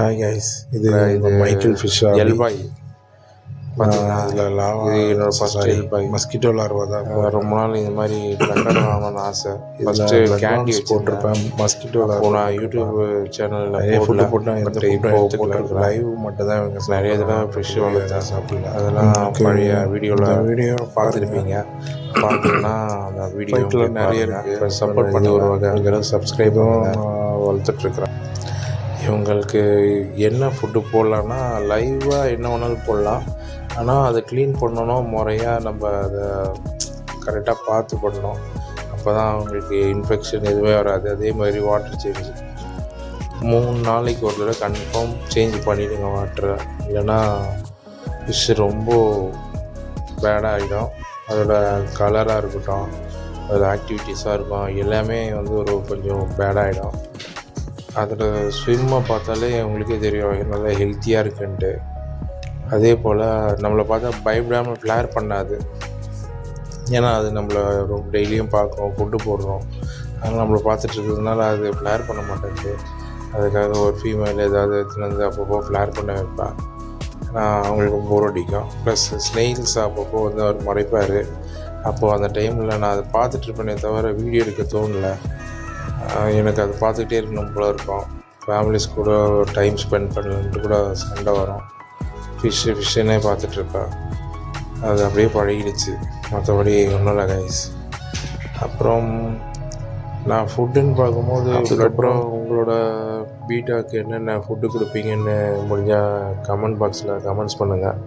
Hi guys, இது Michael fish எல்பாய் பார்த்தீங்கன்னா இதில் லாவா இது என்னோடய ஃபஸ்ட் எல்பாய். மஸ்கிட்டோ லார்வா தான் ரொம்ப நாள் இந்த மாதிரி ரெக்கார்ட் வாங்கணும்னு ஆசை. ஃபஸ்ட்டு கேண்டி போட்டிருப்பேன். மஸ்கிட்டோ லார்வா நான் யூடியூப் சேனலில் ஃபுட்டு போட்டேன். பட் இப்போ லைவ் மட்டும் தான் இவங்க நிறைய இதெல்லாம் ஃபிஷ் வளர்த்தா சாப்பிடல. அதெல்லாம் பழைய வீடியோ பார்த்துருப்பீங்க. பார்த்தீங்கன்னா அந்த வீடியோ நிறைய இருக்குது. சப்போர்ட் பண்ணி ஒரு வகை சப்ஸ்கிரைபரும் வளர்த்துட்ருக்குறேன். இவங்களுக்கு என்ன ஃபுட்டு போடலான்னா லைவாக என்ன வேணாலும் போடலாம். ஆனால் அதை க்ளீன் பண்ணணும், முறையாக நம்ம அதை கரெக்டாக பார்த்து பண்ணணும். அப்போ தான் அவங்களுக்கு இன்ஃபெக்ஷன் எதுவுமே வராது. அதே மாதிரி வாட்டர் சேஞ்சு 3 நாளைக்கு ஒரு தடவை கன்ஃபார்ம் சேஞ்ச் பண்ணிவிடுங்க வாட்டரை. இல்லைன்னா ஃபிஷ்ஷு ரொம்ப பேடாகிடும். அதோட கலராக இருக்கட்டும், அதோட ஆக்டிவிட்டீஸாக இருக்கும், எல்லாமே வந்து கொஞ்சம் பேடாகிடும். அதில் ஸ்விம்மை பார்த்தாலே உங்களுக்கே தெரியும் நல்லா ஹெல்த்தியாக இருக்குன்ட்டு. அதே போல் நம்மளை பார்த்தா பயப்படாமல் ஃப்ளேர் பண்ணாது. ஏன்னா அது நம்மளை டெய்லியும் பார்க்குறோம், ஃபுட்டு போடுறோம். அதனால் நம்மளை பார்த்துட்டு இருக்கிறதுனால அது ஃப்ளேர் பண்ண மாட்டேங்குது. அதுக்காக ஒரு ஃபீமேல் ஏதாவது எடுத்துன்னு வந்து அப்பப்போ ஃப்ளேர் பண்ண வைப்பேன். ஏன்னா அவங்களுக்கு போர் அடிக்கும். ப்ளஸ் ஸ்னெயில்ஸ் அப்பப்போ வந்து அவர் மறைப்பார். அப்போது அந்த டைமில் நான் அதை பார்த்துட்ருப்பேனே தவிர வீடியோ எடுக்க தோணலை. எனக்கு அதை பார்த்துக்கிட்டே இருக்கணும் போல இருக்கும். ஃபேமிலிஸ் கூட டைம் ஸ்பெண்ட் பண்ணலன்ட்டு கூட சண்டை வரும். ஃபிஷ்ஷுன்னே பார்த்துட்ருப்பேன். அது அப்படியே பழகிடுச்சு. மற்றபடி ஒன்றும் இல்லை கைஸ். அப்புறம் நான் ஃபுட்டுன்னு பார்க்கும்போது அதுக்கப்புறம் உங்களோட பீட்டாக்கு என்னென்ன ஃபுட்டு கொடுப்பீங்கன்னு முடிஞ்சால் கமெண்ட் பாக்ஸில் கமெண்ட்ஸ் பண்ணுங்கள்.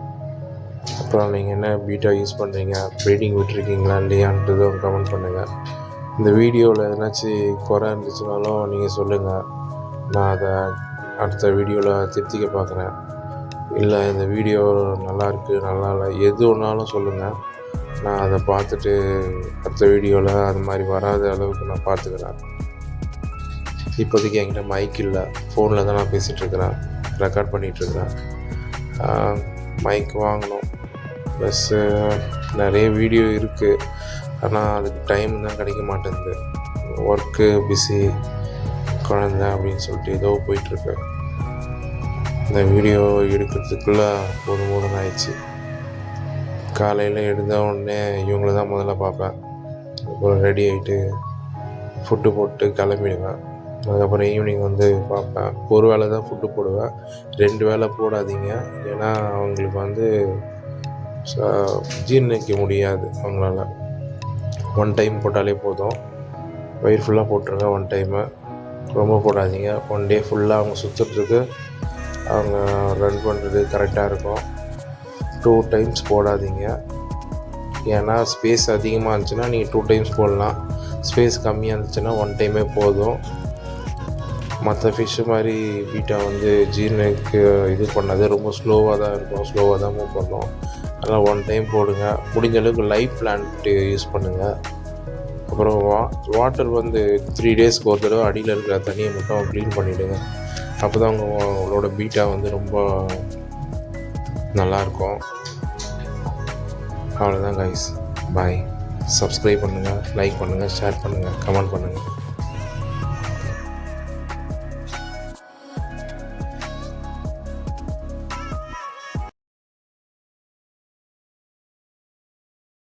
அப்புறம் நீங்கள் என்ன பீட்டா யூஸ் பண்ணுறீங்க, ப்ரீடிங் விட்டுருக்கீங்களா இல்லையான்றதும் கமெண்ட் பண்ணுங்கள். இந்த வீடியோவில் எதனாச்சும் குறை இருந்துச்சுனாலும் நீங்கள் சொல்லுங்கள். நான் அதை அடுத்த வீடியோவில் திருத்திக்க பார்க்குறேன். இல்லை இந்த வீடியோ நல்லாயிருக்கு, நல்லா இல்லை, எது ஒன்றாலும் சொல்லுங்கள். நான் அதை பார்த்துட்டு அடுத்த வீடியோவில் அது மாதிரி வராத அளவுக்கு நான் பார்த்துக்கிறேன். இப்போதைக்கு என்கிட்ட மைக் இல்லை, ஃபோனில் தான் நான் பேசிகிட்ருக்கிறேன், ரெக்கார்ட் பண்ணிகிட்ருக்கிறேன். மைக் வாங்கணும். ப்ளஸ்ஸு நிறைய வீடியோ இருக்குது. ஆனால் அதுக்கு டைம் தான் கிடைக்க மாட்டேங்குது. ஒர்க்கு பிஸி, குழந்த அப்படின்னு சொல்லிட்டு ஏதோ போயிட்டுருக்கு. இந்த வீடியோ எடுக்கிறதுக்குள்ளே போதும் ஆயிடுச்சு. காலையில் எழுந்த உடனே இவங்கள தான் முதல்ல பார்ப்பேன். அதுக்கப்புறம் ரெடி ஆகிட்டு ஃபுட்டு போட்டு கிளம்பிடுவேன். அதுக்கப்புறம் ஈவினிங் வந்து பார்ப்பேன். ஒரு வேளை தான் ஃபுட்டு போடுவேன், 2 வேளை போடாதீங்க. ஏன்னா அவங்களுக்கு வந்து ஜீரணிக்க முடியாது அவங்களால. 1 டைம் போட்டாலே போதும். வயிறு ஃபுல்லாக போட்டுருங்க 1 டைமு, ரொம்ப போடாதீங்க. 1 டே ஃபுல்லாக அவங்க சுற்றுறதுக்கு, அவங்க ரன் பண்ணுறது கரெக்டாக இருக்கும். 2 டைம்ஸ் போடாதீங்க. ஏன்னா ஸ்பேஸ் அதிகமாக இருந்துச்சுன்னா நீங்கள் 2 டைம்ஸ் போடலாம். ஸ்பேஸ் கம்மியாக இருந்துச்சுன்னா 1 டைமே போதும். மற்ற ஃபிஷ்ஷு மாதிரி பீட்டா வந்து ஜீரணிக்கு இது பண்ணாது, ரொம்ப ஸ்லோவாக தான் இருக்கும், ஸ்லோவாக தான் மூவ் பண்ணும். அதனால் 1 டைம் போடுங்க. முடிஞ்ச அளவுக்கு லைவ் பிளான்ட்டு யூஸ் பண்ணுங்கள். அப்புறம் வாட்டர் வந்து 3 டேஸ்க்கு ஒரு தடவை அடியில் இருக்கிற தண்ணியை மட்டும் க்ளீன் பண்ணிவிடுங்க. அப்போ தான் உங்களோட பீட்டா வந்து ரொம்ப நல்லாயிருக்கும். அவ்வளோதான் கைஸ், பாய். சப்ஸ்கிரைப் பண்ணுங்கள், லைக் பண்ணுங்கள், ஷேர் பண்ணுங்கள், கமெண்ட் பண்ணுங்கள்.